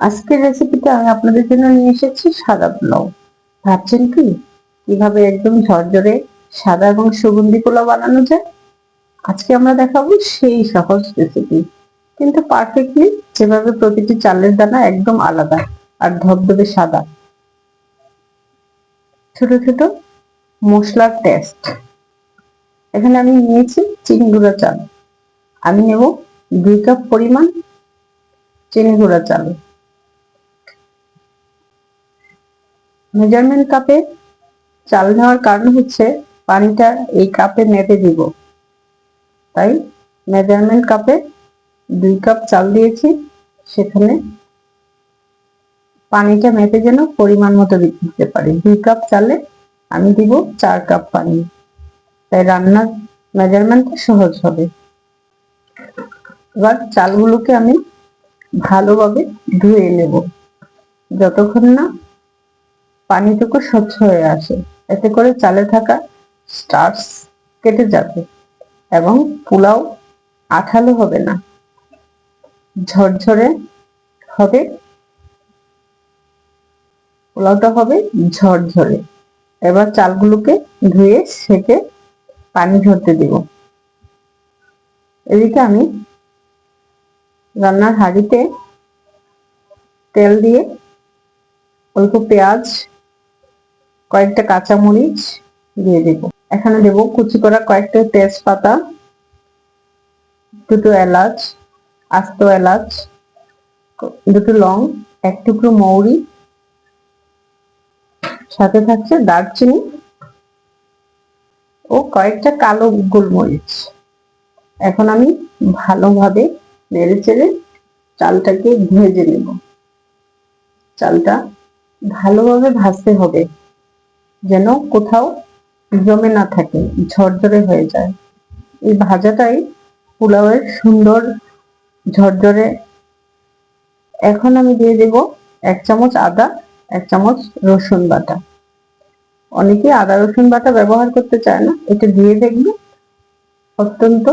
আজকের রেসিপিতে আমি আপনাদের জন্য নিয়ে এসেছি সাদা পোলাও। ভাবছেন কি কিভাবে একদম ঝরঝরে সাদা এবং সুগন্ধি পোলাও বানানো যায়? আজকে আমরা দেখাবো সেই সহজ রেসিপি, কিন্তু পারফেক্টলি, যেভাবে প্রতিটি চালের দানা একদম আলাদা আর ধবধবে সাদা। ছোট ছোট মশলার টেস্ট। এখানে আমি নিয়েছি চিনি গুঁড়া চাল। আমি নেব 2 কাপ পরিমাণ চিনি গুঁড়া চাল। মেজারমেন্ট কাপে চাল নেওয়ার কারণ হচ্ছে পানিটা এই কাপে মেপে দিব, তাই মেজারমেন্ট কাপে 2 কাপ চাল দিয়েছি। সেখানে পানিটা মেপে যেন পরিমাণ মতো দিতে পারি। 2 কাপ চালে আমি দিব 4 কাপ পানি, তাই রান্নার মেজারমেন্টটা সহজ হবে। এবার চালগুলোকে আমি ভালোভাবে ধুয়ে নেব যতক্ষণ না পানিটুকু স্বচ্ছ হয়ে আসে। এতে করে চালে থাকা স্টার্চ কেটে যাবে এবং পোলাও আঠালো হবে না, ঝরঝরে হবে। পোলাওটা হবে ঝরঝরে। এবার চালগুলোকে ধুয়ে সেকে পানি ঝরতে দেব। এদিকে আমি রান্নার হাঁড়িতে তেল দিয়ে অল্প পেঁয়াজ, কয়েকটা কাঁচামরিচ দিয়ে দেব। এখানে দেব কুচি করা কয়েকটা তেজপাতা, 2টো এলাচ, আস্ত এলাচ, 2টো লং, 1 টুকরো মৌরি, সাথে থাকছে দারচিনি ও কয়েকটা কালো গোলমরিচ। এখন আমি ভালোভাবে নেড়েচেড়ে চালটাকে ভেজে নেব। চালটা ভালোভাবে ভাজতে হবে যেন কোথাও জমে না থাকে, ঝরঝরে হয়ে যায়। এই ভাজাটাই পোলাওয়ের সুন্দর ঝরঝরে। এখন আমি দিয়ে দেব 1 চামচ আদা, 1 চামচ রসুন বাটা। অনেকে আদা রসুন বাটা ব্যবহার করতে চায় না, এটা দিয়ে দেখবে অত্যন্ত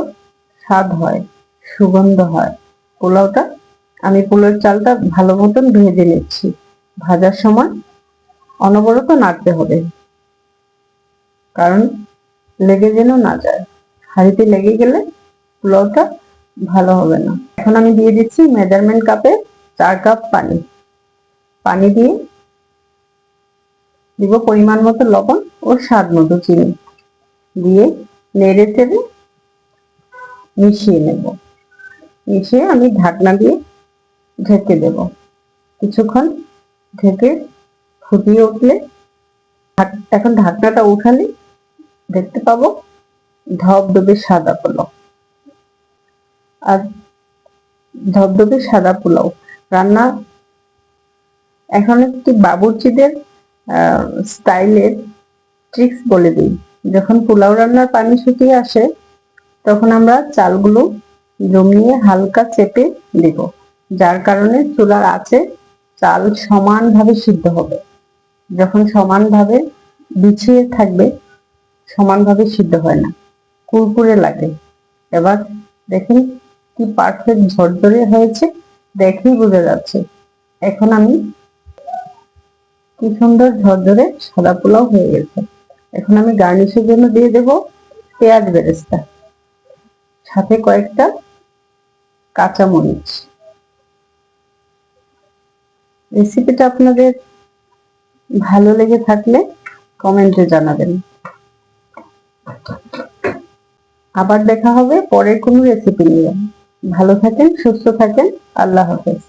স্বাদ হয়, সুগন্ধ হয় পোলাওটা। আমি পোলাওর চালটা ভালো মতন ভেজে নিচ্ছি। ভাজার সময় অনবরত নাড়তে হবে, কারণ লেগে যেন না যায়। হাঁড়িতে লেগে গেলে পোলাওটা ভালো হবে না। এখন আমি দিয়ে দিচ্ছি মেজারমেন্ট কাপে 4 কাপ পানি। পানি দিয়ে দিব পরিমাণ মতো লবণ ও স্বাদ মতো চিনি, দিয়ে নেড়ে চেড়ে মিশিয়ে নেব। মিশিয়ে আমি ঢাকনা দিয়ে ঢেকে দেব। কিছুক্ষণ ঢেকে ফুটিয়ে উঠলে, এখন ঢাকনাটা উঠালে দেখতে পাবো ধবধবে সাদা পোলাও। আর ধবধবে সাদা পোলাও রান্না এখন একটি বাবুর্চিদের স্টাইলের ট্রিক্স বলে দিই। যখন পোলাও রান্নার পানি শুকিয়ে আসে, তখন আমরা চালগুলো জমিয়ে হালকা চেপে দেব, যার কারণে চুলার আঁচে চাল সমানভাবে সিদ্ধ হবে। যখন সমানভাবে বিছিয়ে থাকবে, সমানভাবে সিদ্ধ হয় না, কুরকুরে লাগে। এবার দেখুন কি পারফেক্ট ঝরঝরে হয়েছে, দেখেই বোঝা যাচ্ছে। এখন আমি কি সুন্দর ঝরঝরে সাদা পোলাও হয়ে গেছে। এখন আমি গার্নিশের জন্য দিয়ে দেব পেঁয়াজ বেরেস্তা, সাথে কয়েকটা কাঁচামরিচ। রেসিপিটা আপনাদের ভালো লেগে থাকলে কমেন্টে জানাবেন। আবার দেখা হবে পরের কোনো রেসিপি নিয়ে। ভালো থাকেন, সুস্থ থাকেন। আল্লাহ হাফেজ।